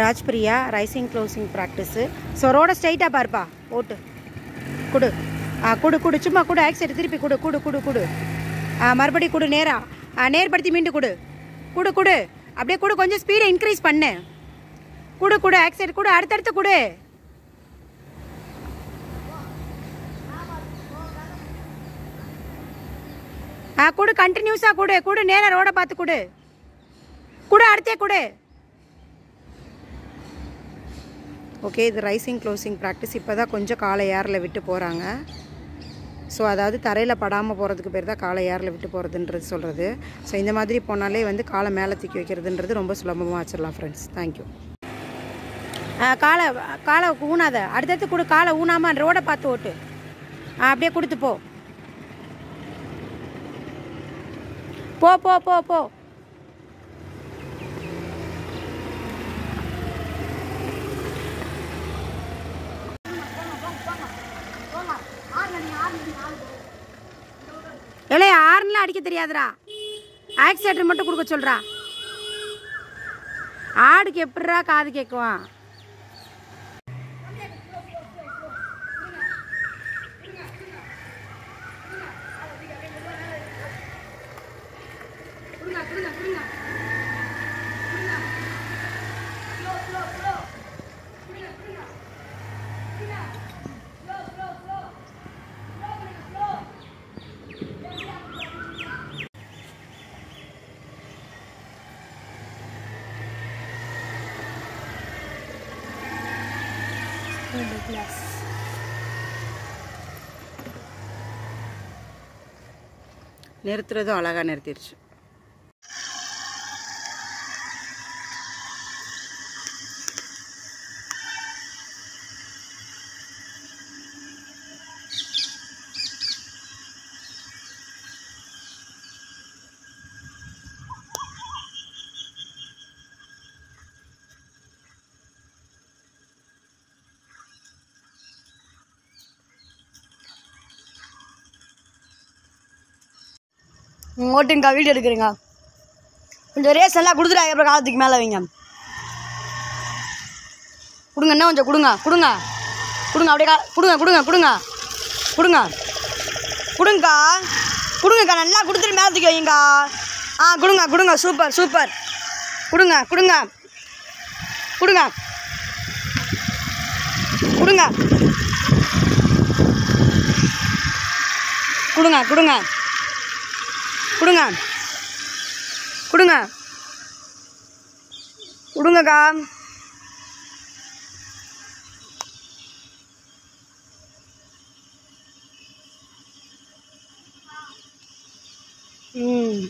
Rajpriya raising closing practice. So ரோட ஸ்ட்ரைட்டாக பாருப்பா ஓட்டு கொடு. கொடு கொடு சும்மா கொடு. ஆக்சைடு திருப்பி கொடு கொடு கொடு கொடு. மறுபடி கொடு. நேராக நேர்படுத்தி மீண்டும் கொடு கொடு கொடு. அப்படியே கொடு. கொஞ்சம் ஸ்பீடை இன்க்ரீஸ் பண்ணு. கொடு கொடு. ஆக்சைடு கொடு. அடுத்தடுத்து கொடு. கொடு. கண்டினியூஸாக கொடு கொடு. நேராக ரோடை பார்த்து கொடு கொடு. அடுத்தே கொடு. ஓகே, இது ரைசிங் க்ளோசிங் ப்ராக்டிஸ். இப்போ தான் கொஞ்சம் காலை ஏரில் விட்டு போகிறாங்க. ஸோ அதாவது தரையில் படாமல் போகிறதுக்கு பேர் தான் காலை ஏரில் விட்டு போகிறதுன்றது சொல்கிறது. ஸோ இந்த மாதிரி போனாலே வந்து காலை மேலே தூக்கி வைக்கிறதுன்றது ரொம்ப சுலபமாக வச்சிடலாம் ஃப்ரெண்ட்ஸ். தேங்க்யூ. காலை ஊனாத. அடுத்தடுத்து கொடு. காலை ஊனாமல் ரோடை பார்த்து ஓட்டு. அப்படியே கொடுத்து போ போ போ போ போ. இல்லை ஆறுலாம் அடிக்க தெரியாதுடா. ஆக்சிலேட்டர் மட்டும் கொடுக்க சொல்கிறா. ஆடுக்கு எப்படிரா காது கேட்குவான்? நிறுத்துறதும் அழகாக நிறுத்திடுச்சு. ஓட்டுங்கக்கா, வீடியோ எடுக்கிறேங்க. கொஞ்சம் ரேஸ் எல்லாம் கொடுத்துட்டாங்க. அப்புறம் காலத்துக்கு மேலே வைங்க. கொடுங்க, இன்னும் கொஞ்சம் கொடுங்க கொடுங்க கொடுங்க. அப்படியே கொடுங்க கொடுங்க கொடுங்க கொடுங்க கொடுங்கக்கா கொடுங்கக்கா. நல்லா கொடுத்துட்டு மேலே தூக்கி வைங்கக்கா. கொடுங்க கொடுங்க. Super super. கொடுங்க கொடுங்க கொடுங்க கொடுங்க கொடுங்க கொடுங்க கொடுங்க கொடுங்க கொடுங்கக்கா. ம்